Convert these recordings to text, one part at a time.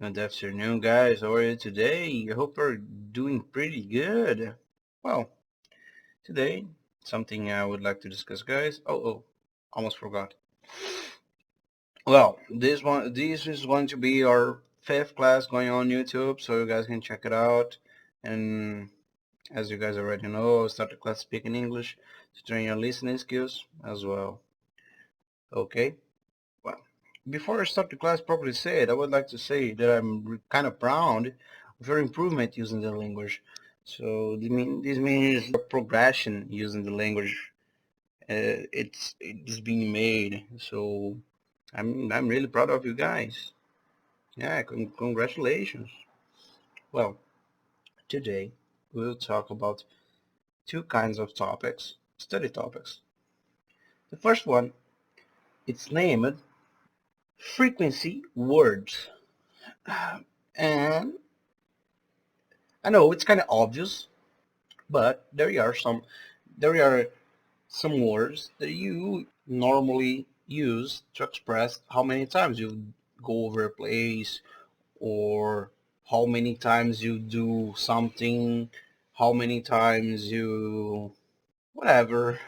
Good afternoon, guys. How are you today? I hope you're doing pretty good. Well, today, something I would like to discuss, guys. Almost forgot. Well, this is going to be our fifth class going on YouTube, so you guys can check it out. And as you guys already know, I'll start the class speaking English to train your listening skills as well. Okay? Well, before I start the class properly said, I would like to say that I'm kind of proud of your improvement using the language. So this means progression using the language. It's being made. So I'm really proud of you guys. Yeah, congratulations. Well, today we'll talk about two kinds of topics, study topics. The first one, it's named frequency words. And I know it's kind of obvious, but there are some words that you normally use to express how many times you go over a place or how many times you do something, how many times you whatever.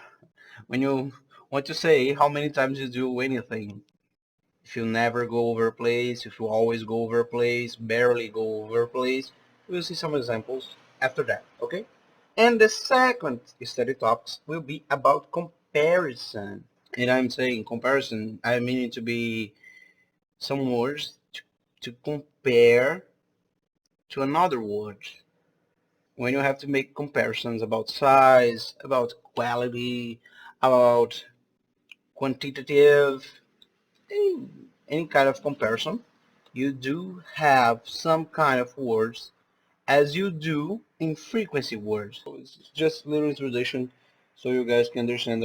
When you want to say how many times you do anything. If you never go over a place, if you always go over a place, barely go over a place, we'll see some examples after that, okay? And the second study talks will be about comparison. And I'm saying comparison, I mean it to be some words to compare to another word. When you have to make comparisons about size, about quality, about quantitative, any kind of comparison, you do have some kind of words as you do in frequency words. So it's just a little introduction so you guys can understand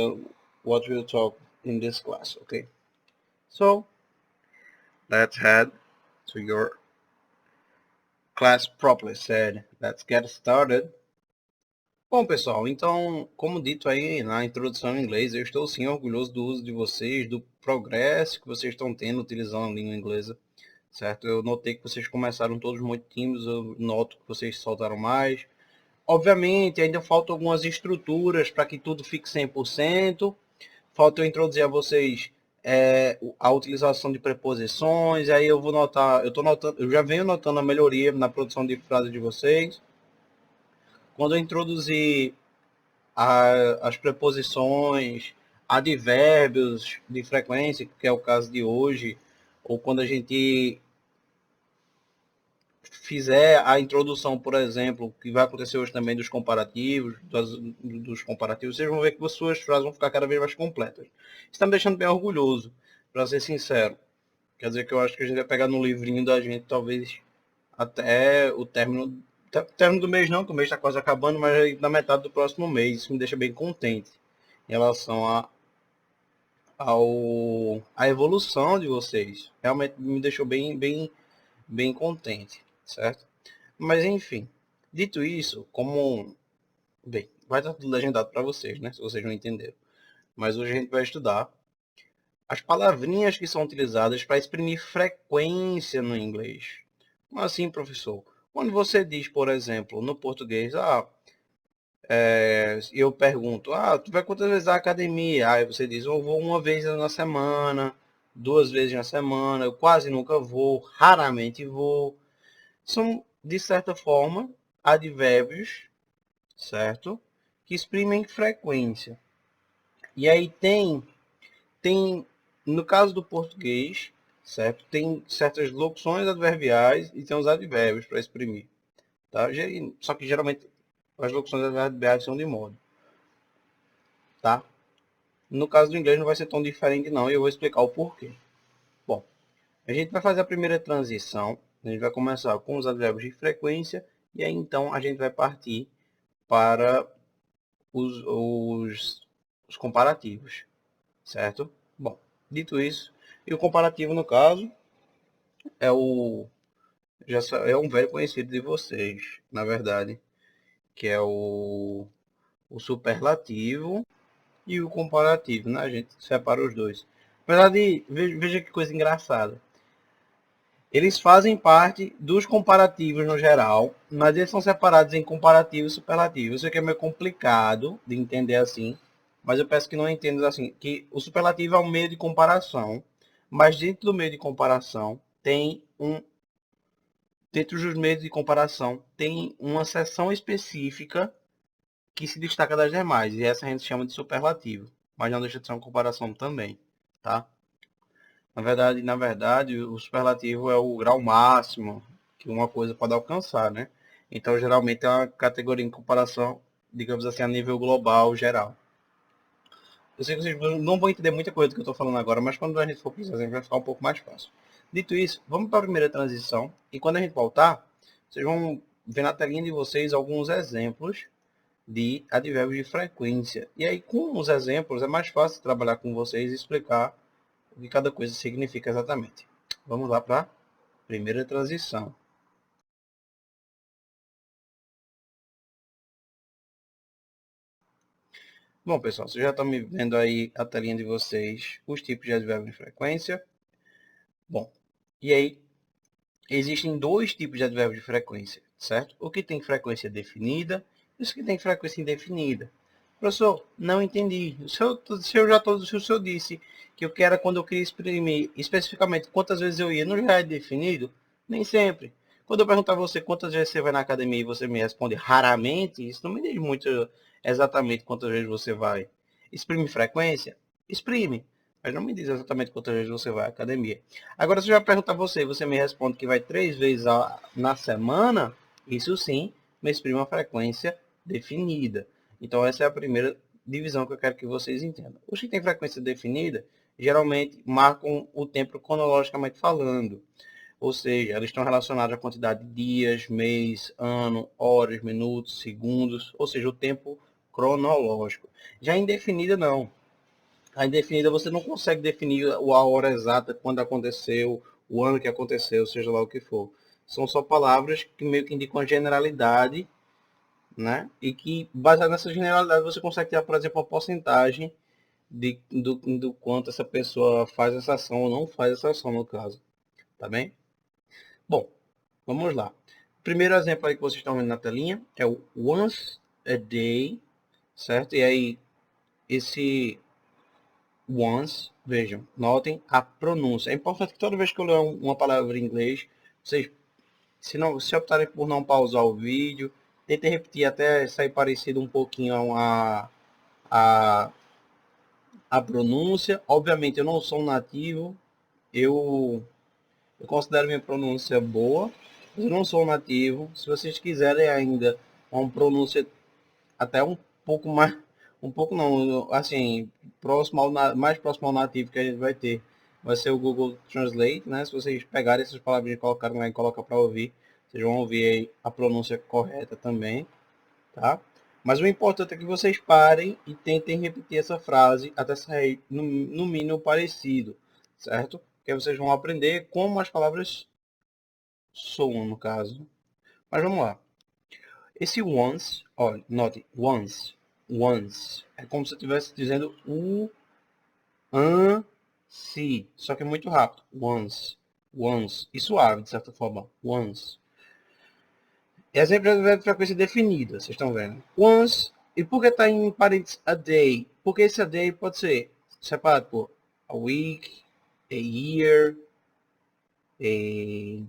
what we'll talk in this class, okay? So let's head to your class properly said. Let's get started. Bom, pessoal, então, como dito aí na introdução em inglês, eu estou sim orgulhoso do uso de vocês, do progresso que vocês estão tendo utilizando a língua inglesa, certo? Eu notei que vocês começaram todos muito tímidos, eu noto que vocês soltaram mais. Obviamente, ainda faltam algumas estruturas para que tudo fique 100%. Falta eu introduzir a vocês a utilização de preposições, aí eu vou notar, eu já venho notando a melhoria na produção de frases de vocês. Quando eu introduzir as preposições, advérbios de frequência, que é o caso de hoje, ou quando a gente fizer a introdução, por exemplo, que vai acontecer hoje também dos comparativos, dos comparativos, vocês vão ver que as suas frases vão ficar cada vez mais completas. Isso está me deixando bem orgulhoso, para ser sincero. Quer dizer que eu acho que a gente vai pegar no livrinho da gente, talvez até o término do mês não, que o mês está quase acabando, mas aí na metade do próximo mês. Isso me deixa bem contente em relação à evolução de vocês. Realmente me deixou bem contente, certo? Mas enfim, dito isso, bem, vai estar tudo legendado para vocês, né? Se vocês não entenderam. Mas hoje a gente vai estudar as palavrinhas que são utilizadas para exprimir frequência no inglês. Como assim, professor? Quando você diz, por exemplo, no português, eu pergunto, tu vai quantas vezes à academia? Aí você diz, eu vou uma vez na semana, duas vezes na semana, eu quase nunca vou, raramente vou. São, de certa forma, advérbios, certo? Que exprimem frequência. E aí tem, no caso do português, certo? Tem certas locuções adverbiais e tem os advérbios para exprimir. Tá? Só que geralmente as locuções adverbiais são de modo. Tá? No caso do inglês não vai ser tão diferente não, e eu vou explicar o porquê. Bom, a gente vai fazer a primeira transição, a gente vai começar com os advérbios de frequência, e aí então a gente vai partir para os comparativos, certo? Bom, dito isso, e o comparativo no caso é é um velho conhecido de vocês, na verdade, que é o superlativo e o comparativo, né? A gente separa os dois. Na verdade, veja que coisa engraçada. Eles fazem parte dos comparativos no geral, mas eles são separados em comparativo e superlativo. Isso aqui é meio complicado de entender assim, mas eu peço que não entenda assim, que o superlativo é um meio de comparação, mas dentro do meio de comparação dentro dos meios de comparação tem uma seção específica que se destaca das demais, e essa a gente chama de superlativo, mas não deixa de ser uma comparação também, tá? Na verdade, o superlativo é o grau máximo que uma coisa pode alcançar, né? Então, geralmente é uma categoria em comparação, digamos assim, a nível global, geral. Eu sei que vocês não vão entender muita coisa do que eu estou falando agora, mas quando a gente for para os exemplos vai ficar um pouco mais fácil. Dito isso, vamos para a primeira transição, e quando a gente voltar, vocês vão ver na telinha de vocês alguns exemplos de advérbios de frequência. E aí, com os exemplos, é mais fácil trabalhar com vocês e explicar o que cada coisa significa exatamente. Vamos lá para a primeira transição. Bom, pessoal, vocês já estão me vendo aí a telinha de vocês, os tipos de advérbio de frequência. Bom, e aí, existem dois tipos de advérbio de frequência, certo? O que tem frequência definida e os que tem frequência indefinida. Professor, não entendi. Se o senhor disse que eu quero quando eu queria exprimir especificamente quantas vezes eu ia, não já é definido? Nem sempre. Quando eu perguntar a você quantas vezes você vai na academia e você me responde raramente, isso não me diz muito exatamente quantas vezes você vai. Exprime frequência? Exprime. Mas não me diz exatamente quantas vezes você vai à academia. Agora, se eu já perguntar a você, você me responde que vai 3 vezes na semana, isso sim me exprime uma frequência definida. Então, essa é a primeira divisão que eu quero que vocês entendam. Os que têm frequência definida, geralmente marcam o tempo cronologicamente falando. Ou seja, eles estão relacionados à quantidade de dias, mês, ano, horas, minutos, segundos, ou seja, o tempo cronológico. Já indefinida, não. A indefinida você não consegue definir a hora exata, quando aconteceu, o ano que aconteceu, seja lá o que for. São só palavras que meio que indicam a generalidade, né? E que, baseado nessa generalidade, você consegue ter, por exemplo, uma porcentagem do quanto essa pessoa faz essa ação ou não faz essa ação, no caso. Tá bem? Bom, vamos lá. O primeiro exemplo aí que vocês estão vendo na telinha é o once a day, certo? E aí, esse once, vejam, notem a pronúncia. É importante que toda vez que eu ler uma palavra em inglês, vocês, se optarem por não pausar o vídeo, tentem repetir até sair parecido um pouquinho a, a pronúncia. Obviamente, eu não sou um nativo, eu, eu considero minha pronúncia boa, mas eu não sou um nativo. Se vocês quiserem ainda uma pronúncia até um pouco não, assim, mais próximo ao nativo que a gente vai ter, vai ser o Google Translate, né? Se vocês pegarem essas palavras e colocarem lá e colocar para ouvir, vocês vão ouvir aí a pronúncia correta também, tá? Mas o importante é que vocês parem e tentem repetir essa frase até sair no mínimo parecido, certo? Porque vocês vão aprender como as palavras soam, no caso. Mas vamos lá. Esse once, ó, note, once, once, é como se eu estivesse dizendo o, se, só que é muito rápido. Once, once, e suave, de certa forma. Once. Exemplo de frequência definida, vocês estão vendo. Once, e por que está em parênteses a day? Porque esse a day pode ser separado por a week, a year, a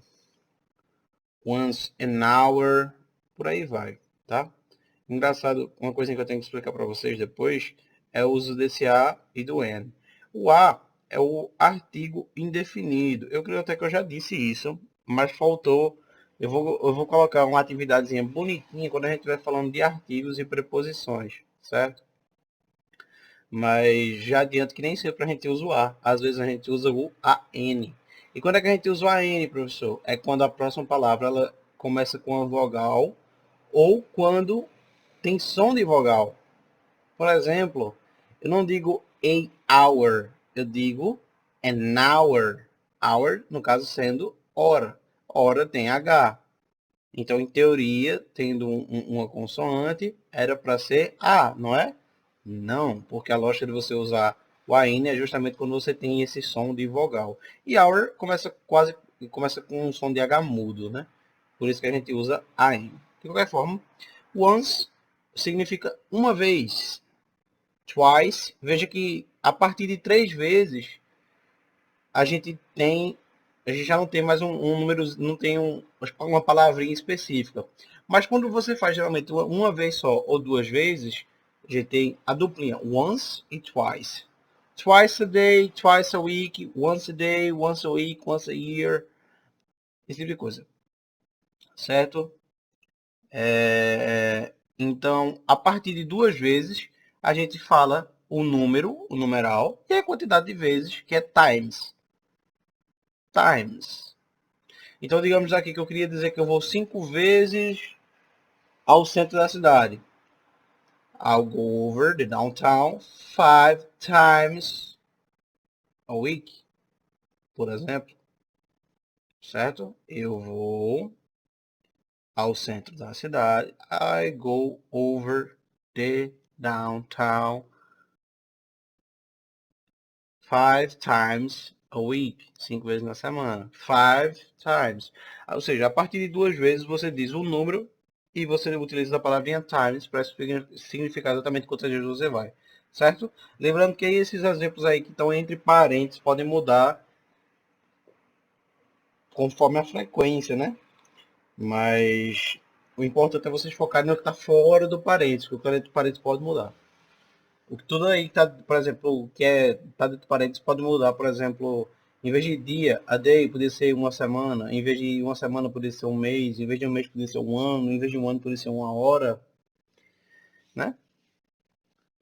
once an hour, por aí vai, tá? Engraçado, uma coisa que eu tenho que explicar para vocês depois é o uso desse a e do n. O a é o artigo indefinido. Eu creio até que eu já disse isso, mas faltou. Eu vou colocar uma atividadezinha bonitinha quando a gente estiver falando de artigos e preposições, certo? Mas já adianto que nem sempre a gente usa o a. Às vezes a gente usa o an. E quando é que a gente usa o an, professor? É quando a próxima palavra ela começa com a vogal ou quando tem som de vogal. Por exemplo, eu não digo a hour, eu digo an hour. Hour, no caso, sendo hora. Hora tem H. Então, em teoria, tendo uma consoante, era para ser A, não é? Não, porque a lógica de você usar o AN é justamente quando você tem esse som de vogal. E hour começa quase e começa com um som de H mudo, né? Por isso que a gente usa AM. De qualquer forma, once significa uma vez. Twice, veja que a partir de 3 vezes a gente já não tem mais um número, não tem uma palavrinha específica. Mas quando você faz geralmente uma vez só ou 2 vezes, a gente tem a duplinha once e twice. Twice a day, twice a week, once a day, once a week, once a year, esse tipo de coisa. Certo? Então, a partir de 2 vezes, a gente fala o número, o numeral, e a quantidade de vezes, que é times. Times. Então, digamos aqui que eu queria dizer que eu vou 5 vezes ao centro da cidade. I'll go over the downtown 5 times a week, por exemplo. Certo? Eu vou ao centro da cidade. I go over the downtown 5 times a week. 5 vezes na semana. 5 times. Ou seja, a partir de 2 vezes você diz o número e você utiliza a palavrinha times para significar exatamente quantas vezes você vai. Certo? Lembrando que esses exemplos aí que estão entre parênteses podem mudar conforme a frequência, né? Mas o importante é vocês focarem no que está fora do parênteses, porque o parênteses pode mudar. O que tudo aí está, por exemplo, o que está dentro do parênteses pode mudar, por exemplo, em vez de dia, a day poderia ser uma semana, em vez de uma semana poderia ser um mês, em vez de um mês poderia ser um ano, em vez de um ano poderia ser uma hora, né?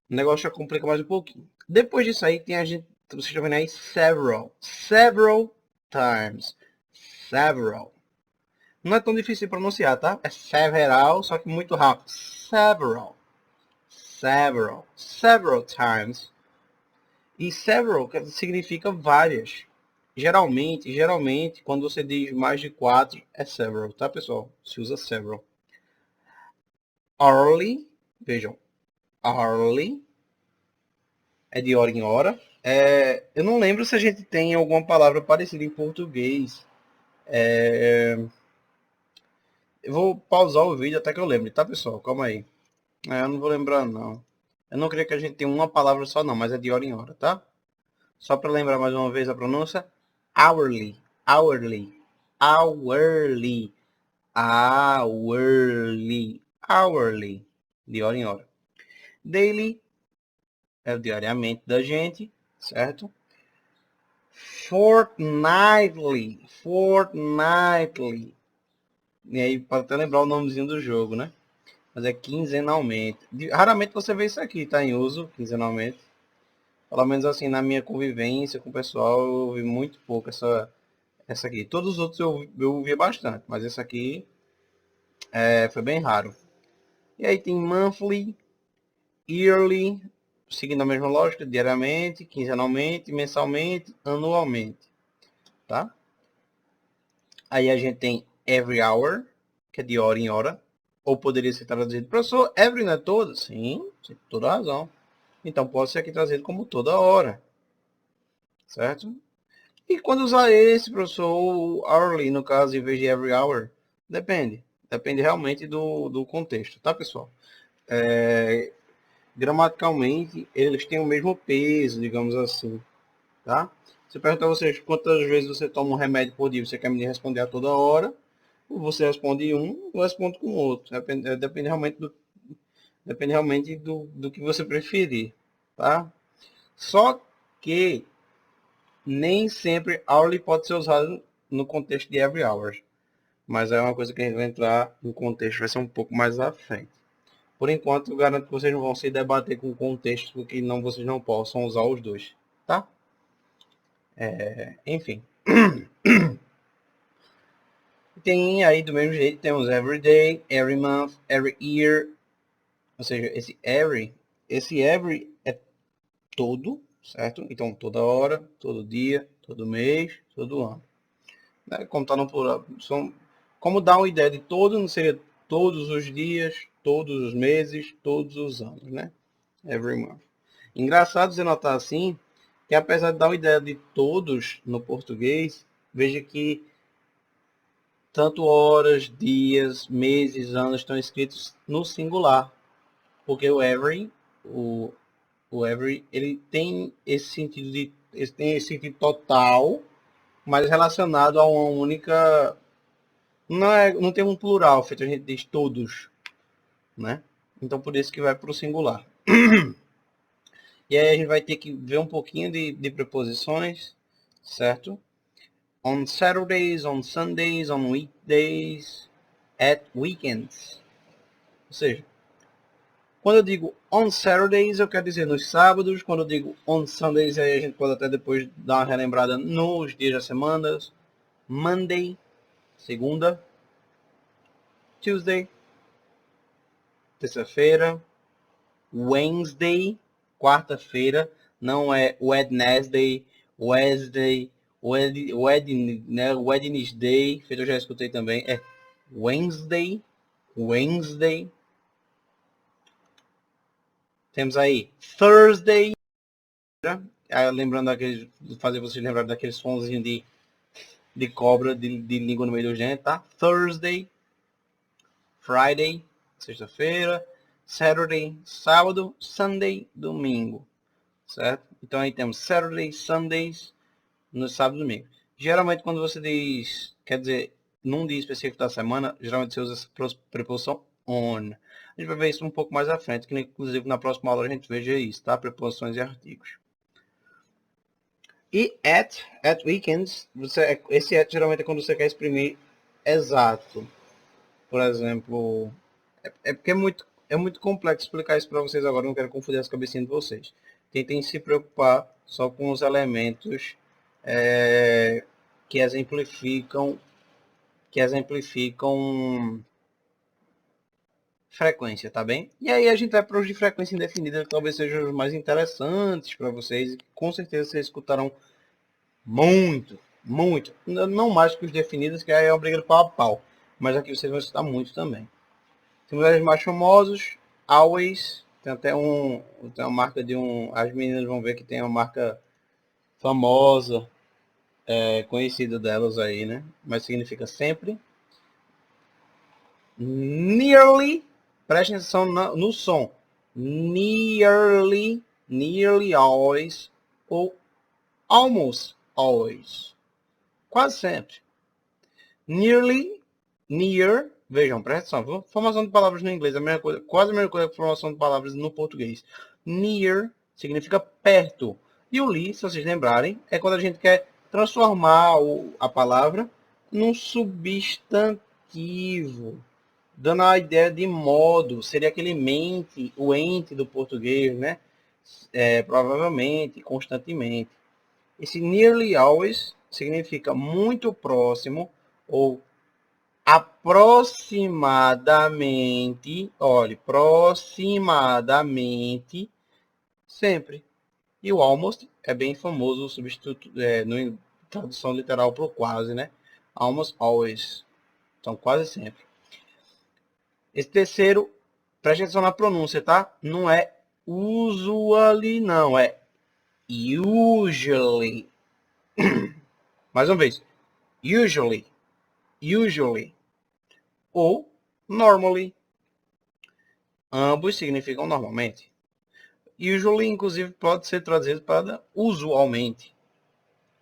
O negócio já complica mais um pouquinho. Depois disso aí tem a gente, vocês estão vendo aí, several times, several. Não é tão difícil de pronunciar, tá? É several, só que muito rápido. Several times. E several significa várias. Geralmente, quando você diz mais de 4, é several, tá, pessoal? Se usa several. Hourly, vejam, hourly é de hora em hora. Eu não lembro se a gente tem alguma palavra parecida em português. Eu vou pausar o vídeo até que eu lembre, tá, pessoal? Calma aí. Eu não vou lembrar, não. Eu não creio que a gente tenha uma palavra só, não, mas é de hora em hora, tá? Só para lembrar mais uma vez a pronúncia. Hourly, hourly, hourly, hourly, hourly, de hora em hora. Daily é o diariamente da gente, certo? Fortnightly, fortnightly. E aí pode até lembrar o nomezinho do jogo, né? Mas é quinzenalmente. Raramente você vê isso aqui, tá em uso, quinzenalmente. Pelo menos assim, na minha convivência com o pessoal, eu ouvi muito pouco essa aqui. Todos os outros eu ouvia bastante, mas esse aqui foi bem raro. E aí tem monthly, yearly, seguindo a mesma lógica, diariamente, quinzenalmente, mensalmente, anualmente, tá? Aí a gente tem every hour, que é de hora em hora, ou poderia ser traduzido, professor, every não é todo? Sim, tem toda a razão. Então pode ser aqui trazido como toda hora, certo? E quando usar esse, professor, o hourly, no caso, em vez de every hour, depende. Depende realmente do contexto, tá, pessoal? Gramaticalmente, eles têm o mesmo peso, digamos assim, tá? Se eu perguntar a vocês quantas vezes você toma um remédio por dia, você quer me responder a toda hora, ou você responde um, ou responde com o outro. Depende realmente do que você preferir, tá? Só que nem sempre hourly pode ser usado no contexto de every hour. Mas é uma coisa que a gente vai entrar no contexto, vai ser um pouco mais à frente. Por enquanto, eu garanto que vocês não vão se debater com o contexto, porque não, vocês não possam usar os dois, tá? Enfim. Tem aí do mesmo jeito, temos every day, every month, every year. Ou seja, esse every é todo, certo? Então, toda hora, todo dia, todo mês, todo ano. Né? Como tá no plural, como dá uma ideia de todo, não seria todos os dias, todos os meses, todos os anos, né? Every month. Engraçado você notar assim, que apesar de dar uma ideia de todos no português, veja que tanto horas, dias, meses, anos estão escritos no singular, porque o every, ele tem esse sentido total, mas relacionado a uma única, não tem um plural, feito a gente diz todos, né? Então por isso que vai para o singular. E aí a gente vai ter que ver um pouquinho de preposições, certo? On Saturdays, on Sundays, on weekdays, at weekends. Ou seja, quando eu digo on Saturdays, eu quero dizer nos sábados. Quando eu digo on Sundays, aí a gente pode até depois dar uma relembrada nos dias da semana. Monday, segunda. Tuesday, terça-feira. Wednesday, quarta-feira. Não é Wednesday, né? Wednesday, feito eu já escutei também. É Wednesday, Wednesday. Temos aí Thursday, lembrando fazer vocês lembrar daqueles sonzinhos de cobra, de língua no meio do gente, tá? Thursday, Friday, sexta-feira, Saturday, sábado, Sunday, domingo, certo? Então aí temos Saturday, Sundays, no sábado e domingo. Geralmente quando você diz, quer dizer, num dia específico da semana, geralmente você usa essa preposição on. A gente vai ver isso um pouco mais à frente, que inclusive na próxima aula a gente veja isso, tá? Preposições e artigos. E at weekends, esse at geralmente é quando você quer exprimir exato. Por exemplo, porque é muito complexo explicar isso para vocês agora, não quero confundir as cabecinhas de vocês. Tentem se preocupar só com os elementos que exemplificam frequência, tá bem? E aí a gente vai para os de frequência indefinida, que talvez sejam os mais interessantes para vocês, e com certeza vocês escutarão muito, muito. Não mais que os definidos, que aí é obrigado pau a pau. Mas aqui vocês vão escutar muito também. Temos os mais famosos, Always. Tem até tem uma marca de um... As meninas vão ver que tem uma marca famosa, conhecida delas aí, né? Mas significa sempre. Nearly. Prestem atenção no som. Nearly, nearly always. Ou almost always. Quase sempre. Nearly, near, vejam, presta atenção, formação de palavras no inglês é a mesma coisa, quase a mesma coisa que formação de palavras no português. Near significa perto. E o li, se vocês lembrarem, é quando a gente quer transformar a palavra num substantivo, dando a ideia de modo, seria aquele mente, o ente do português, né? Provavelmente, constantemente. Esse nearly always significa muito próximo ou aproximadamente, olhe, aproximadamente sempre. E o almost é bem famoso, o substituto, no tradução literal para o quase, né? Almost always. Então, quase sempre. Esse terceiro, preste atenção na pronúncia, tá? Não é usually, não. É usually. Mais uma vez. Usually. Usually. Ou normally. Ambos significam normalmente. Usually, inclusive, pode ser traduzido para usualmente.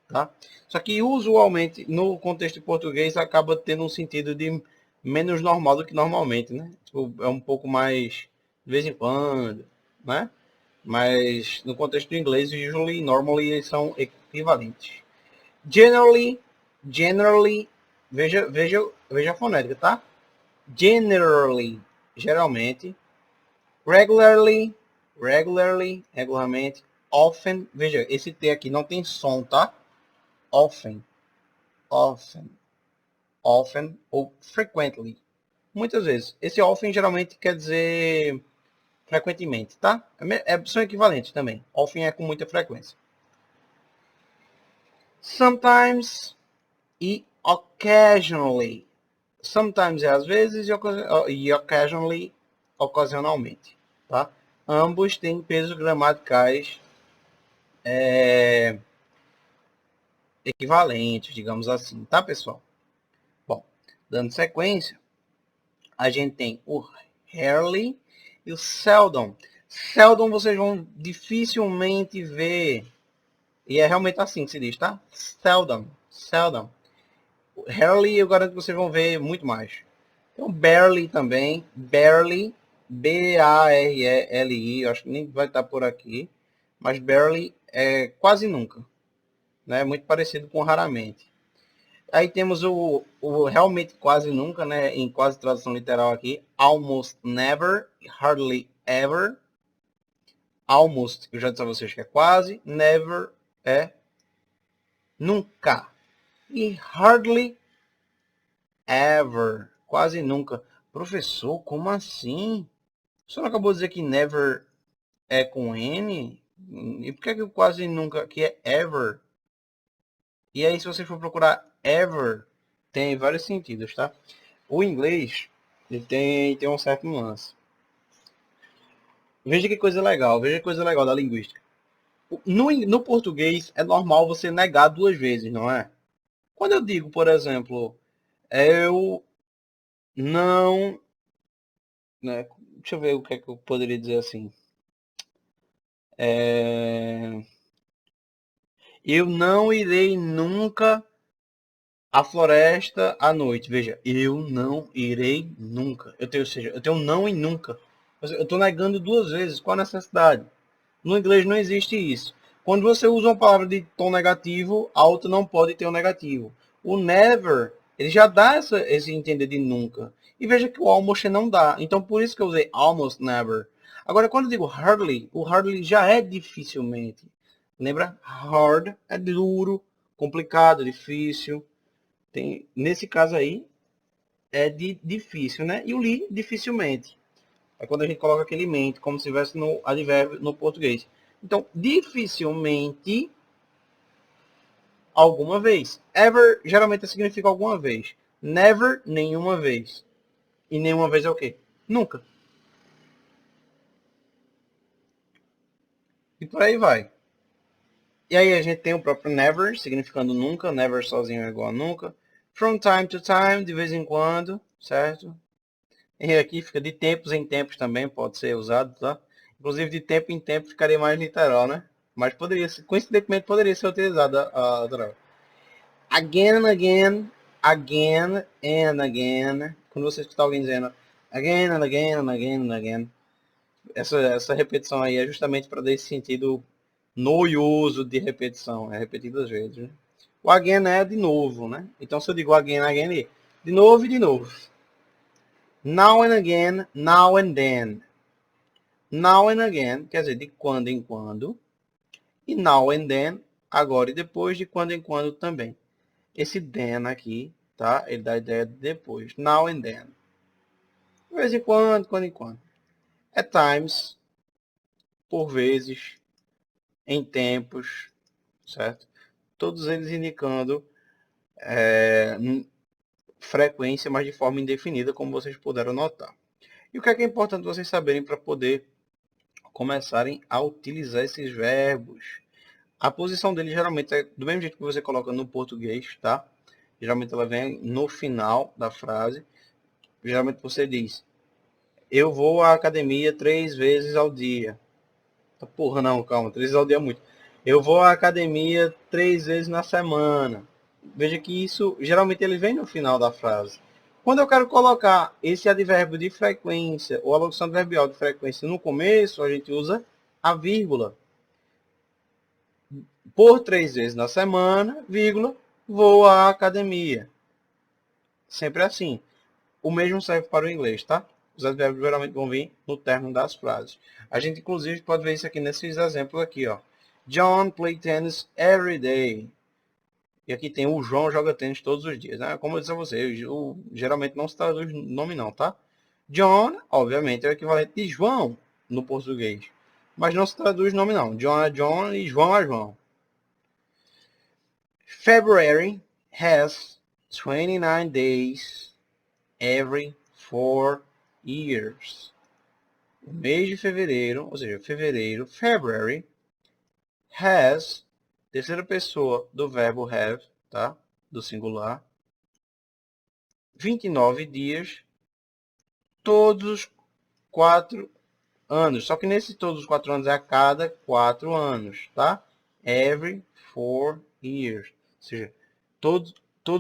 Tá? Só que usualmente, no contexto português, acaba tendo um sentido de menos normal do que normalmente, né? Tipo, é um pouco mais de vez em quando, né? Mas no contexto do inglês, usually e normally eles são equivalentes. Generally, generally, veja a fonética, tá? Generally, geralmente. Regularly, regularmente. Often, veja, esse T aqui não tem som, tá? Often, often, often ou frequently. Muitas vezes. Esse often geralmente quer dizer frequentemente, tá? São equivalentes também. Often é com muita frequência. Sometimes e occasionally. Sometimes é às vezes e occasionally, ocasionalmente, tá? Ambos têm pesos gramaticais equivalentes, digamos assim, tá, pessoal? Bom, Dando sequência, a gente tem o rarely e o seldom. Seldom vocês vão dificilmente ver. E é realmente assim que se diz, tá? Seldom. Seldom. Rarely eu garanto que vocês vão ver muito mais. Então, barely também. Barely. B-A-R-E-L-I. Acho que nem vai estar por aqui. Mas barely é quase nunca. Né? Muito parecido com raramente. Aí temos o realmente quase nunca, né? Em quase tradução literal aqui. Almost never. Hardly ever. Almost, eu já disse a vocês que é quase. Never é nunca. E hardly ever. Quase nunca. Professor, como assim? O senhor acabou de dizer que never é com N? E por que que quase nunca aqui é ever? E aí, se você for procurar ever, tem vários sentidos, tá? O inglês, ele tem um certo nuance. Veja que coisa legal, veja que coisa legal da linguística. No português, é normal você negar duas vezes, não é? Quando eu digo, por exemplo, eu não... Né, deixa eu ver o que é que eu poderia dizer assim. Eu não irei nunca à floresta à noite. Veja, eu não irei nunca. Ou seja, eu tenho não e nunca. Eu estou negando duas vezes. Qual a necessidade? No inglês não existe isso. Quando você usa uma palavra de tom negativo, a outra não pode ter um negativo. O never, ele já dá esse entender de nunca. E veja que o almost não dá. Então, por isso que eu usei almost never. Agora, quando eu digo hardly, o hardly já é dificilmente. Lembra? Hard é duro, complicado, difícil. Nesse caso aí, é de difícil, né? E o li, dificilmente. É quando a gente coloca aquele mente, como se estivesse no advérbio no português. Então, dificilmente, alguma vez. Ever, geralmente significa alguma vez. Never, nenhuma vez. E nenhuma vez é o quê? Nunca. E por aí vai. E aí a gente tem o próprio never, significando nunca. Never sozinho é igual a nunca. From time to time, de vez em quando, certo? E aqui fica de tempos em tempos também, pode ser usado, tá? Inclusive de tempo em tempo ficaria mais literal, né? Mas poderia ser, coincidentemente poderia ser utilizada a droga. Again and again, again and again. Quando você escutar alguém dizendo again and again and again and again, essa repetição aí é justamente para dar esse sentido no uso de repetição, é repetidas vezes. Né? O again é de novo, né? Então se eu digo again, again, de novo e de novo. Now and again, now and then. Now and again quer dizer de quando em quando. E now and then, agora e depois, de quando em quando também. Esse then aqui, tá? Ele dá a ideia de depois. Now and then. De vez em quando em quando. At times, por vezes, em tempos, certo? Todos eles indicando frequência, mas de forma indefinida, como vocês puderam notar. E o que é importante vocês saberem para poder começarem a utilizar esses verbos? A posição dele geralmente é do mesmo jeito que você coloca no português, tá? Geralmente ela vem no final da frase. Geralmente você diz, eu vou à academia 3 vezes ao dia. Porra, não, calma, 3 vezes ao dia é muito. Eu vou à academia 3 vezes na semana. Veja que isso, geralmente ele vem no final da frase. Quando eu quero colocar esse advérbio de frequência, ou a locução adverbial de frequência no começo, a gente usa a vírgula. Por 3 vezes na semana, vírgula, vou à academia. Sempre assim. O mesmo serve para o inglês, tá? Os advérbios geralmente vão vir no término das frases. A gente, inclusive, pode ver isso aqui nesses exemplos aqui, ó. John play tennis every day. E aqui tem o João joga tênis todos os dias, né? Como eu disse a vocês, geralmente não se traduz nome não, tá? John, obviamente, é o equivalente de João no português. Mas não se traduz nome não. John é John e João é João. February has 29 days every 4 years. O mês de fevereiro, ou seja, fevereiro, February, has, terceira pessoa do verbo have, tá? Do singular. 29 dias todos os 4 anos. Só que nesses todos os 4 anos é a cada 4 anos, tá? Every 4 years. Ou seja, todos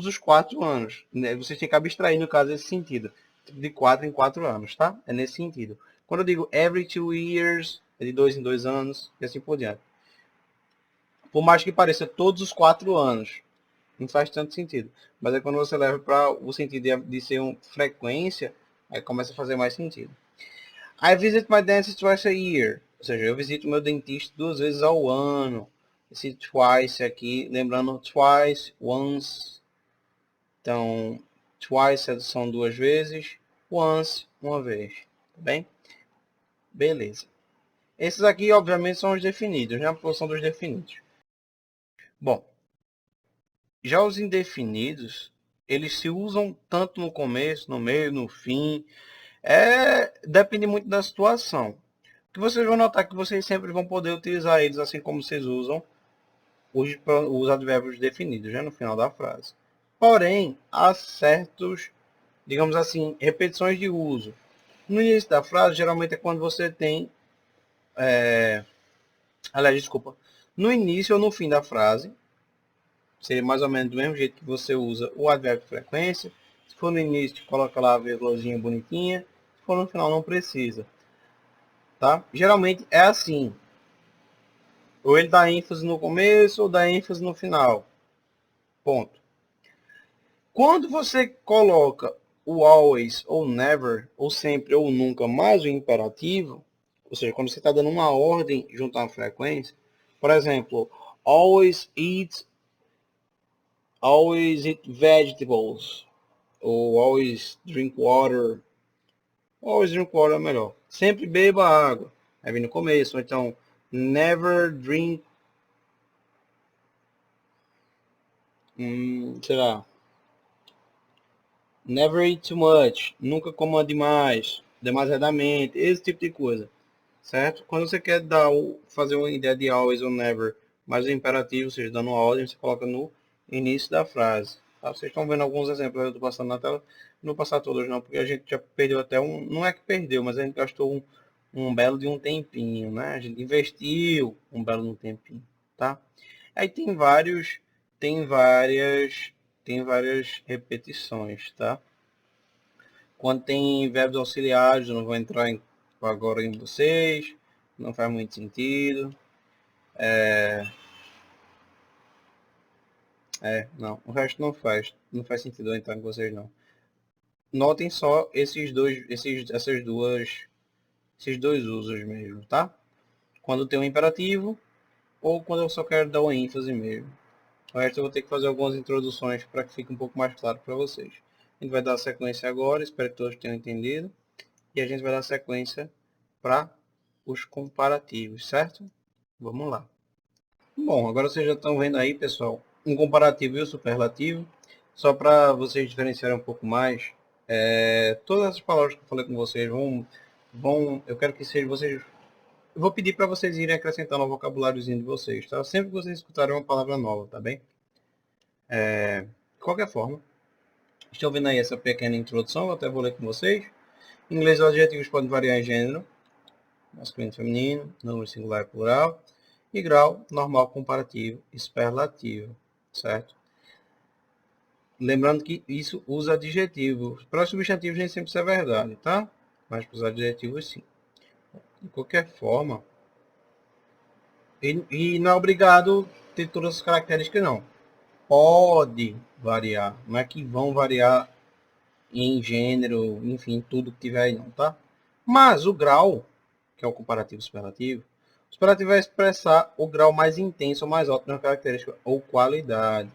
os 4 anos. Né? Vocês têm que abstrair, no caso, esse sentido. De 4 em 4 anos, tá? É nesse sentido. Quando eu digo every 2 years, é de 2 em 2 anos, e assim por diante. Por mais que pareça todos os 4 anos, não faz tanto sentido. Mas é quando você leva para o sentido de ser uma frequência, aí começa a fazer mais sentido. I visit my dentist twice a year. Ou seja, eu visito meu dentista 2 vezes ao ano. Esse twice aqui, lembrando twice, once. Então, twice são 2 vezes, once, uma vez. Tá bem? Beleza. Esses aqui, obviamente, são os definidos, né? A posição dos definidos. Bom, já os indefinidos, eles se usam tanto no começo, no meio, no fim. Depende muito da situação. Que vocês vão notar que vocês sempre vão poder utilizar eles assim como vocês usam os advérbios definidos, né, no final da frase. Porém, há certos, digamos assim, repetições de uso. No início da frase, geralmente é quando você tem, aliás, desculpa, no início ou no fim da frase, seria mais ou menos do mesmo jeito que você usa o advérbio de frequência. Se for no início, coloca lá a vírgulazinha bonitinha. Se for no final, não precisa. Tá? Geralmente é assim. Ou ele dá ênfase no começo ou dá ênfase no final. Ponto. Quando você coloca o always ou never, ou sempre ou nunca, mais o imperativo, ou seja, quando você está dando uma ordem junto a uma frequência, por exemplo, always eat vegetables, ou always drink water. Always drink water é melhor. Sempre beba água. Aí vem no começo, ou então never drink, sei lá, never eat too much, nunca coma demais, demasiadamente, esse tipo de coisa, certo? Quando você quer fazer uma ideia de always ou never, mas o imperativo, ou seja, dando uma ordem, você coloca no início da frase. Tá? Vocês estão vendo alguns exemplos, eu estou passando na tela, não vou passar todos não, porque a gente já perdeu até não é que perdeu, mas a gente gastou um belo de um tempinho, né? A gente investiu um belo de um tempinho, tá? Aí tem várias, tem várias repetições, tá? Quando tem verbos auxiliares, eu não vou entrar agora em vocês, não faz muito sentido. Não, o resto não faz sentido eu entrar com vocês não. Notem só esses dois usos mesmo, tá? Quando tem um imperativo ou quando eu só quero dar uma ênfase mesmo. O resto eu vou ter que fazer algumas introduções para que fique um pouco mais claro para vocês. A gente vai dar sequência agora, espero que todos tenham entendido. E a gente vai dar sequência para os comparativos, certo? Vamos lá. Bom, agora vocês já estão vendo aí, pessoal, um comparativo e o superlativo. Só para vocês diferenciarem um pouco mais, todas essas palavras que eu falei com vocês eu quero que sejam vocês. Eu vou pedir para vocês irem acrescentando ao vocabuláriozinho de vocês, tá? Sempre que vocês escutarem uma palavra nova, tá bem? De qualquer forma, estão vendo aí essa pequena introdução, eu até vou ler com vocês. Em inglês, os adjetivos podem variar em gênero, masculino e feminino, número singular e plural, e grau, normal, comparativo e superlativo, certo? Lembrando que isso usa adjetivos. Para os substantivos nem sempre isso é verdade, tá? Mas para os adjetivos sim. De qualquer forma, e não é obrigado ter todas as características não. Pode variar, não é que vão variar em gênero, enfim, tudo que tiver aí não, tá? Mas o grau, que é o comparativo superlativo, o superlativo vai expressar o grau mais intenso ou mais alto de uma característica ou qualidade.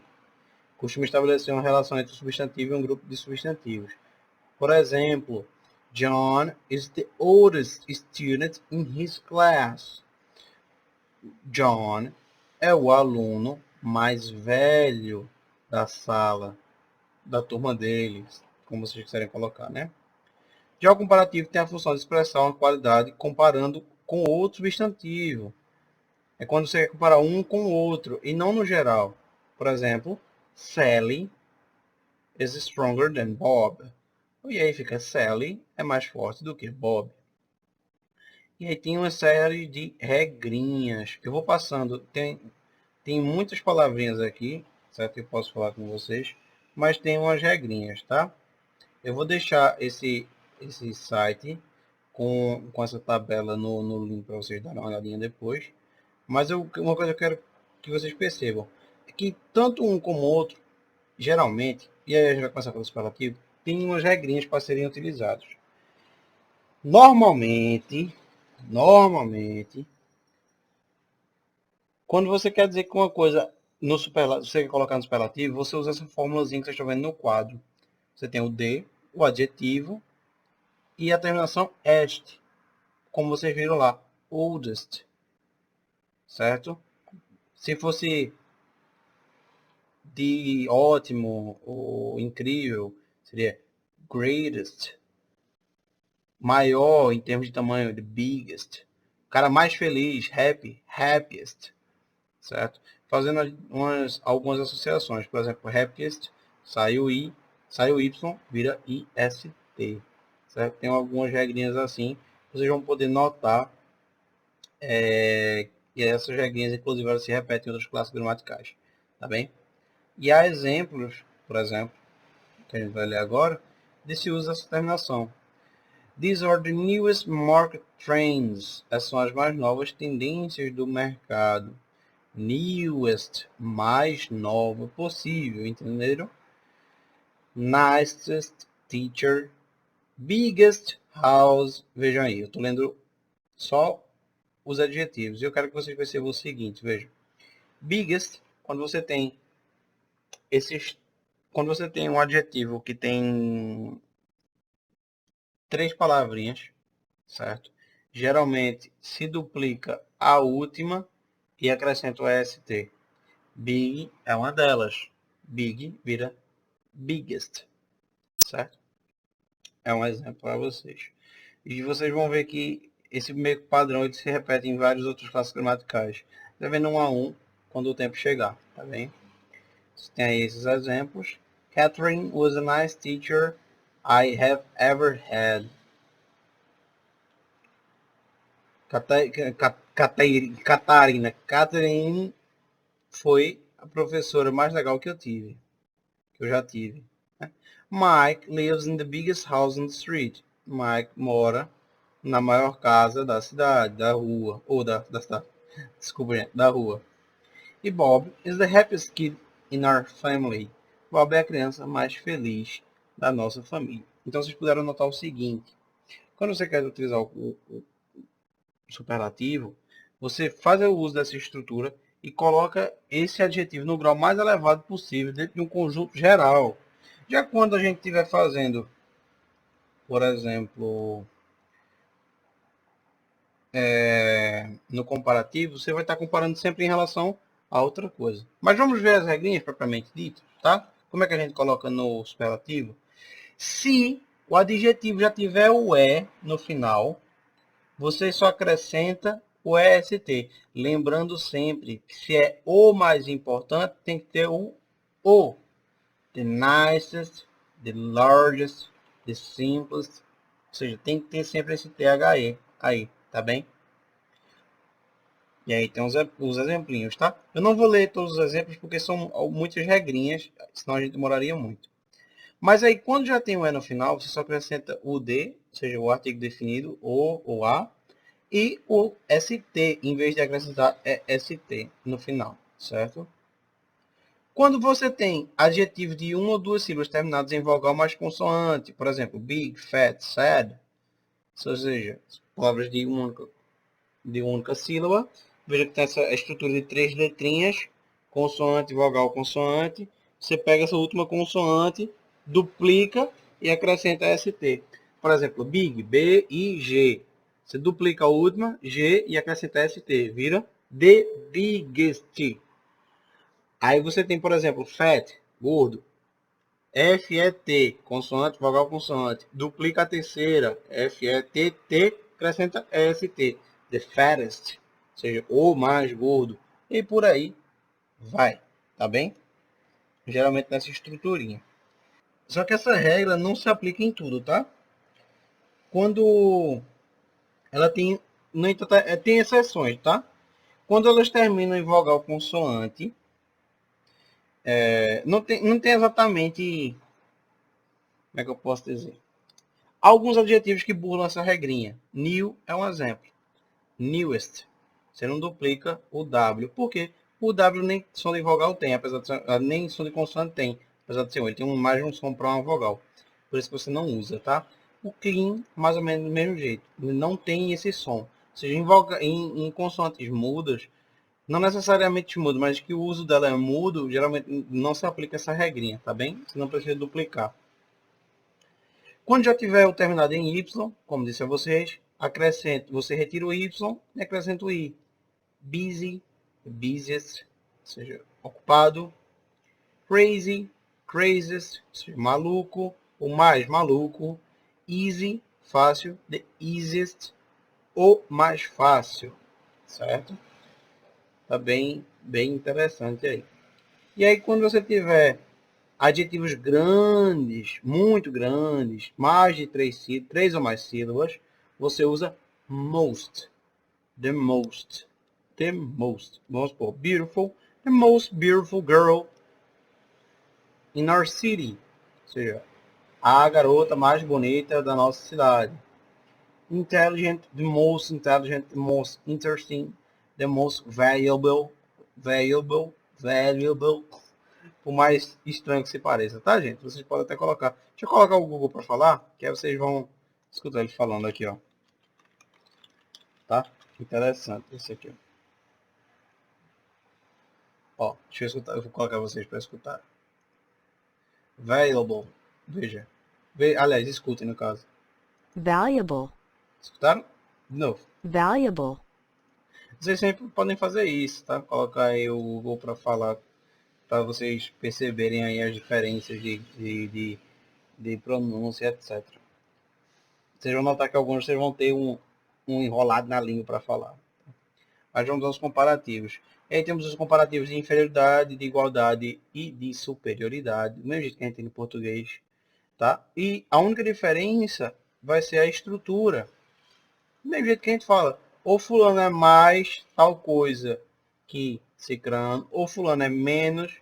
Costuma estabelecer uma relação entre o substantivo e um grupo de substantivos. Por exemplo, John is the oldest student in his class. John é o aluno mais velho da sala, da turma deles, como vocês quiserem colocar, né? Já o comparativo tem a função de expressar uma qualidade comparando com outro substantivo. É quando você quer comparar um com o outro, e não no geral. Por exemplo, Sally is stronger than Bob. E aí fica Sally é mais forte do que Bob. E aí tem uma série de regrinhas. Eu vou passando. Tem muitas palavrinhas aqui, certo? Eu posso falar com vocês. Mas tem umas regrinhas, tá? Eu vou deixar esse site com essa tabela no link para vocês darem uma olhadinha depois. Mas uma coisa que eu quero que vocês percebam é que tanto um como o outro, geralmente, e aí a gente vai começar pelo superlativo, tem umas regrinhas para serem utilizados. Normalmente, quando você quer dizer que uma coisa no superlativo, você quer colocar no superlativo, você usa essa formulazinha que vocês estão vendo no quadro. Você tem o de, o adjetivo e a terminação est, como vocês viram lá, oldest, certo? Se fosse de ótimo ou incrível, seria greatest. Maior em termos de tamanho, the biggest. O cara mais feliz, happy, happiest, certo? Fazendo algumas associações, por exemplo, happiest, saiu I, saiu Y, vira IST, certo? Tem algumas regrinhas assim, vocês vão poder notar e essas regrinhas, inclusive, elas se repetem em outras classes gramaticais, tá bem? E há exemplos, por exemplo, que a gente vai ler agora, desse uso dessa terminação. These are the newest market trends. Essas são as mais novas tendências do mercado. Newest, mais nova possível, entenderam? Nicest teacher, biggest house. Vejam aí, eu estou lendo só os adjetivos. E eu quero que vocês percebam o seguinte, vejam. Biggest, quando você tem um adjetivo que tem 3 palavrinhas, certo? Geralmente se duplica a última e acrescenta o EST. Big é uma delas. Big vira biggest, certo? É um exemplo para vocês. E vocês vão ver que esse meio padrão ele se repete em vários outros classes gramaticais. Devendo um a um quando o tempo chegar, tá bem? Você tem aí esses exemplos. Catherine was a nice teacher I have ever had. Catherine foi a professora mais legal que eu já tive. Né? Mike lives in the biggest house on the street. Mike mora na maior casa da cidade, da rua, ou da cidade. Desculpa, gente, da rua. E Bob is the happiest kid in our family. Bob é a criança mais feliz da nossa família. Então vocês puderam notar o seguinte: quando você quer utilizar o superlativo, você faz o uso dessa estrutura e coloca esse adjetivo no grau mais elevado possível dentro de um conjunto geral. Já quando a gente estiver fazendo, por exemplo, no comparativo, você vai estar comparando sempre em relação a outra coisa. Mas vamos ver as regrinhas propriamente ditas, tá? Como é que a gente coloca no superlativo? Se o adjetivo já tiver o E no final, você só acrescenta o EST. Lembrando sempre que se é o mais importante, tem que ter o O. The nicest, the largest, the simplest. Ou seja, tem que ter sempre esse THE aí, tá bem? E aí tem os exemplinhos, tá? Eu não vou ler todos os exemplos porque são muitas regrinhas, senão a gente demoraria muito. Mas aí, quando já tem o E no final, você só acrescenta o D, ou seja, o artigo definido, o ou a, e o ST, em vez de acrescentar ST no final, certo? Quando você tem adjetivos de uma ou duas sílabas terminados em vogal mais consoante, por exemplo, big, fat, sad, ou seja, palavras de uma única sílaba, veja que tem essa estrutura de 3 letrinhas, consoante, vogal, consoante. Você pega essa última consoante, duplica e acrescenta ST. Por exemplo, big, B, I, G. Você duplica a última, G, e acrescenta ST. Vira the biggest. Aí você tem, por exemplo, fat, gordo. FET, consoante, vogal, consoante. Duplica a terceira, FETT, acrescenta ST. The fattest, ou seja, o mais gordo. E por aí vai, tá bem? Geralmente nessa estruturinha. Só que essa regra não se aplica em tudo, tá? Quando ela tem, no entanto, tem exceções, tá? Quando elas terminam em vogal consoante, não tem exatamente, como é que eu posso dizer? Alguns adjetivos que burlam essa regrinha. New é um exemplo. Newest. Você não duplica o W. Por quê? O W nem som de vogal tem, apesar de ser, nem som de consoante tem, apesar de ser um. Ele tem mais um som para uma vogal. Por isso que você não usa, tá? O clean, mais ou menos do mesmo jeito. Ele não tem esse som. Ou seja, em consoantes mudas, não necessariamente mudo, mas que o uso dela é mudo, geralmente não se aplica essa regrinha, tá bem? Você não precisa duplicar. Quando já tiver o terminado em Y, como disse a vocês, acrescento, você retira o Y e acrescenta o I. Busy, busiest, ou seja, ocupado. Crazy, craziest, ou seja, maluco, o mais maluco. Easy, fácil, the easiest, o mais fácil, certo? Tá bem interessante aí. E aí, quando você tiver adjetivos grandes, muito grandes, mais de três ou mais sílabas, você usa most. The most. The most. Vamos supor, beautiful. The most beautiful girl in our city. Ou seja, a garota mais bonita da nossa cidade. Intelligent, the most intelligent, the most interesting, the most valuable, valuable, por mais estranho que se pareça, tá, gente? Vocês podem até colocar. Deixa eu colocar o Google para falar, que aí vocês vão escutar ele falando aqui, ó. Tá? Interessante esse aqui, ó. Deixa eu escutar, eu vou colocar vocês para escutar. Valuable. Veja. Aliás, escutem no caso. Valuable. Escutaram? De novo. Valuable. Vocês sempre podem fazer isso, tá? Colocar aí o Google para falar, para vocês perceberem aí as diferenças de pronúncia, etc. Vocês vão notar que alguns vocês vão ter um enrolado na língua para falar. Mas vamos aos comparativos. E aí temos os comparativos de inferioridade, de igualdade e de superioridade. Do mesmo jeito que a gente tem no português. Tá? E a única diferença vai ser a estrutura. Do mesmo jeito que a gente fala. Ou fulano é mais tal coisa que cicrano. Ou fulano é menos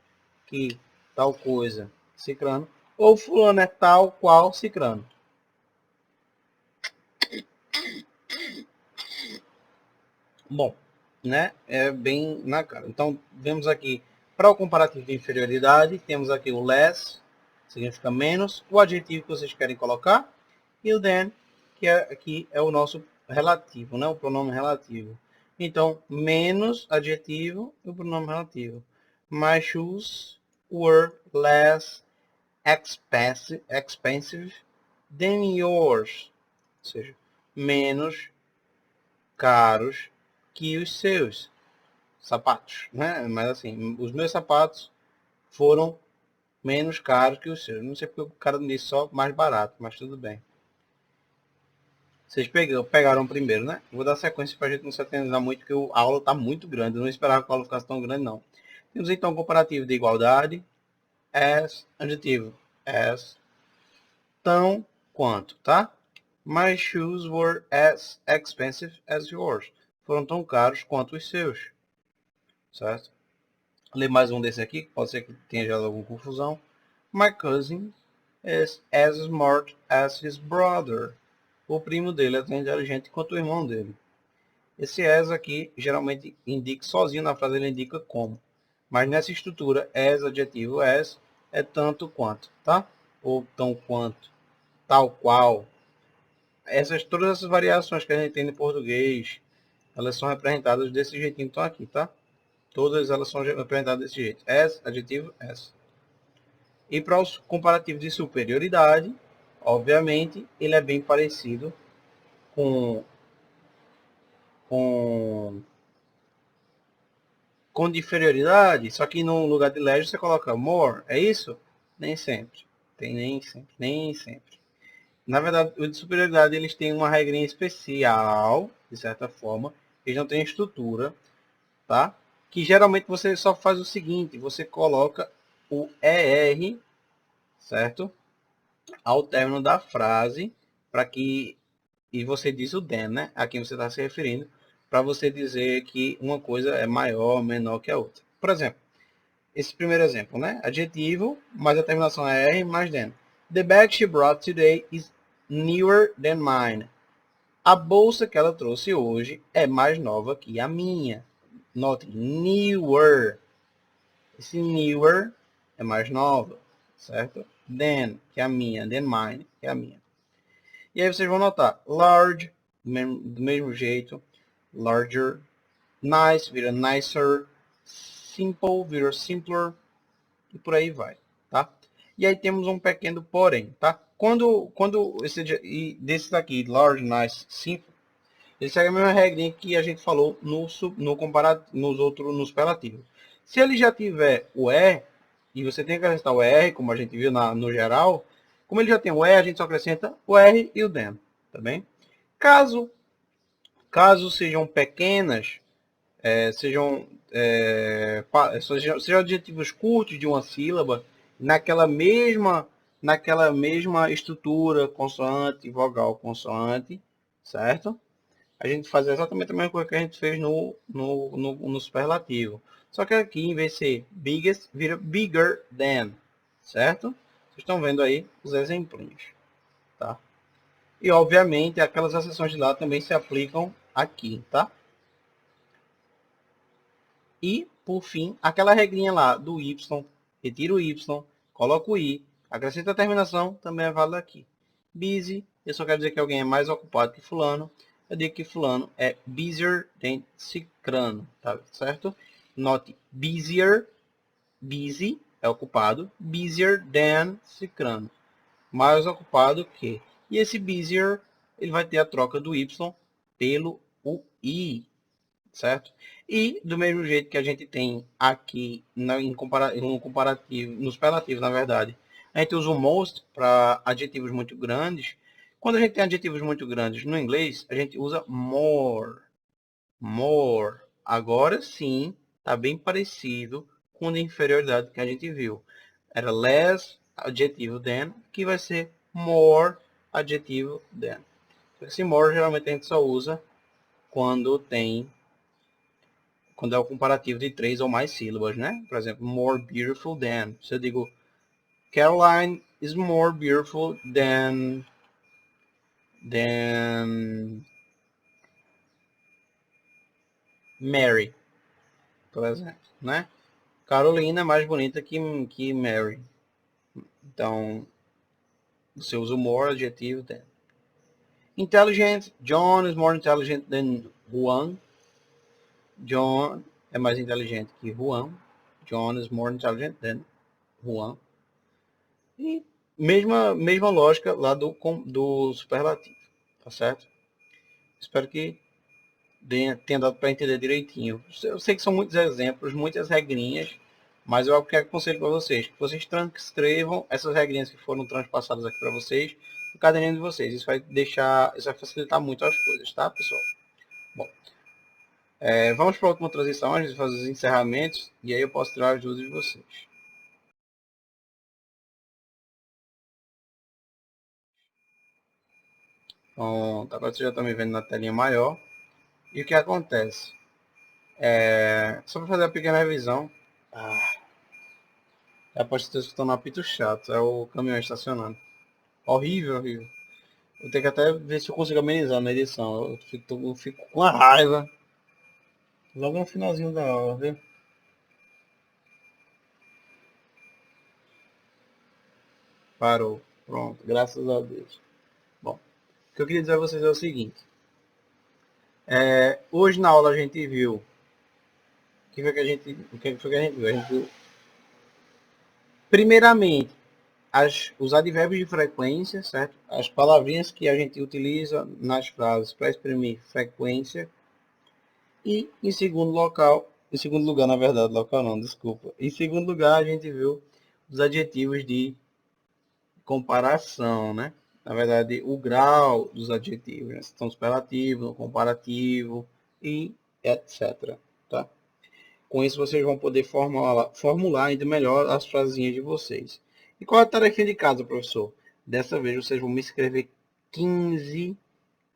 que tal coisa cicrano. Ou fulano é tal qual cicrano. Bom, né? É bem na cara. Então, vemos aqui, para o comparativo de inferioridade, temos aqui o less, significa menos, o adjetivo que vocês querem colocar, e o than, que aqui é o nosso relativo, né? O pronome relativo. Então, menos adjetivo e o pronome relativo. My shoes were less expensive than yours. Ou seja, menos caros que os seus sapatos, né? Mas assim, os meus sapatos foram menos caros que os seus. Não sei porque o cara disse só mais barato, mas tudo bem. Vocês pegaram primeiro, né? Vou dar sequência para a gente não se atender muito, porque a aula está muito grande. Eu não esperava que a aula ficasse tão grande, não. Temos então o comparativo de igualdade. As, adjetivo. As, tão quanto, tá? My shoes were as expensive as yours. Foram tão caros quanto os seus. Certo? Vou ler mais um desse aqui, que pode ser que tenha gerado alguma confusão. My cousin is as smart as his brother. O primo dele é tão inteligente quanto o irmão dele. Esse as aqui geralmente indica sozinho na frase, ele indica como. Mas nessa estrutura, as, adjetivo, as, é tanto quanto, tá? Ou tão quanto, tal qual. Todas essas variações que a gente tem no português, elas são representadas desse jeitinho que estão aqui, tá? Todas elas são representadas desse jeito. As, adjetivo, as. E para os comparativos de superioridade, obviamente, ele é bem parecido com com de inferioridade, só que no lugar de legend você coloca more, é isso? Nem sempre. Tem nem sempre. Na verdade, o de superioridade eles têm uma regrinha especial, de certa forma, eles não têm estrutura, tá? Que geralmente você só faz o seguinte, você coloca o ER, certo? ao término da frase, para que, e você diz o than, né? A quem você está se referindo, para você dizer que uma coisa é maior ou menor que a outra. Por exemplo, esse primeiro exemplo, né? Adjetivo, mais a terminação é R, mais than. The bag she brought today is newer than mine. A bolsa que ela trouxe hoje é mais nova que a minha. Note, newer. Esse newer é mais nova, certo? Than, que é a minha. Than mine, que é a minha. E aí vocês vão notar, large, do mesmo jeito. Larger. Nice, vira nicer. Simple, vira simpler. E por aí vai, tá? E aí temos um pequeno porém, tá? Quando desses aqui, large, nice, simple, ele segue a mesma regrinha que a gente falou no comparado, no superlativo. Se ele já tiver o R, e você tem que acrescentar o R, como a gente viu no geral, como ele já tem o R, a gente só acrescenta o R e o than, tá bem? Caso sejam pequenas, sejam adjetivos curtos de uma sílaba, naquela mesma estrutura, consoante, vogal, consoante, certo? A gente faz exatamente a mesma coisa que a gente fez no superlativo. Só que aqui, em vez de ser biggest, vira bigger than, certo? Vocês estão vendo aí os exemplinhos, tá? E, obviamente, aquelas acessões de lá também se aplicam aqui, tá? E, por fim, aquela regrinha lá do Y, retira o Y, coloca o I, acrescenta a terminação, também é válida aqui. Busy, eu só quero dizer que alguém é mais ocupado que fulano. Eu digo que fulano é busier than cicrano, tá certo? Note busier, busy é ocupado, busier than cicrano, mais ocupado que. E esse busier, ele vai ter a troca do Y pelo o I, certo? E do mesmo jeito que a gente tem aqui no comparativo, no superlativo, na verdade, a gente usa o most para adjetivos muito grandes. Quando a gente tem adjetivos muito grandes no inglês, a gente usa more. More. Agora sim, está bem parecido com a inferioridade que a gente viu. Era less adjetivo than, que vai ser more adjetivo than. Esse more geralmente a gente só usa quando é o comparativo de 3 ou mais sílabas, né? Por exemplo, more beautiful than. Se eu digo Caroline is more beautiful than Mary, por exemplo, né? Carolina é mais bonita que Mary. Então, você usa o more adjetivo than. Intelligent, John is more intelligent than Juan. John é mais inteligente que Juan. John is more intelligent than Juan. E mesma lógica lá do superlativo, tá certo? Espero que tenha dado para entender direitinho. Eu sei que são muitos exemplos, muitas regrinhas, mas eu aconselho para vocês que vocês transcrevam essas regrinhas que foram transpassadas aqui para vocês no caderninho de vocês. Isso vai facilitar muito as coisas, tá, pessoal? Bom, vamos para a última transição, a gente faz os encerramentos e aí eu posso tirar as dúvidas de vocês. Pronto, agora você já está me vendo na telinha maior. E o que acontece? Só para fazer a pequena revisão. Após ter escutando um apito chato. É o caminhão estacionando. Horrível, horrível. Vou ter que até ver se eu consigo amenizar na edição. Eu fico com a raiva. Logo no finalzinho da aula, viu? Parou. Pronto, graças a Deus. Bom, o que eu queria dizer a vocês é o seguinte. Hoje na aula a gente viu. O que foi que a gente viu? A gente viu, primeiramente, os advérbios de frequência, certo? As palavrinhas que a gente utiliza nas frases para exprimir frequência. E em segundo lugar, na verdade, local não, desculpa. Em segundo lugar, a gente viu os adjetivos de comparação, né? Na verdade, o grau dos adjetivos, né? Se são superlativo, comparativo e etc. Tá? Com isso, vocês vão poder formular ainda melhor as frasinhas de vocês. E qual é a tarefa de casa, professor? Dessa vez vocês vão me escrever 15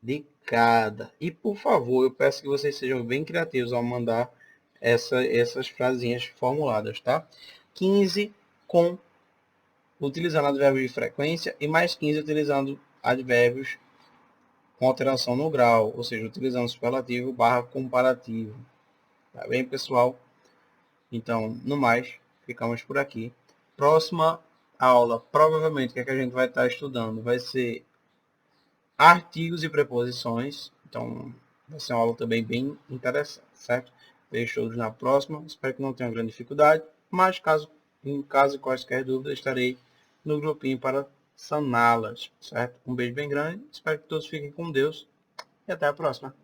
de cada. E por favor, eu peço que vocês sejam bem criativos ao mandar essas frasinhas formuladas, tá? 15 com utilizando advérbios de frequência e mais 15 utilizando advérbios com alteração no grau, ou seja, utilizando superlativo barra comparativo. Tá bem, pessoal? Então, no mais, ficamos por aqui. Próxima aula, provavelmente, o que a gente vai estar estudando vai ser artigos e preposições. Então, vai ser uma aula também bem interessante, certo? Vejo todos na próxima. Espero que não tenham grande dificuldade. Mas, em caso de quaisquer dúvidas, estarei no grupinho para saná-las, certo? Um beijo bem grande. Espero que todos fiquem com Deus. E até a próxima.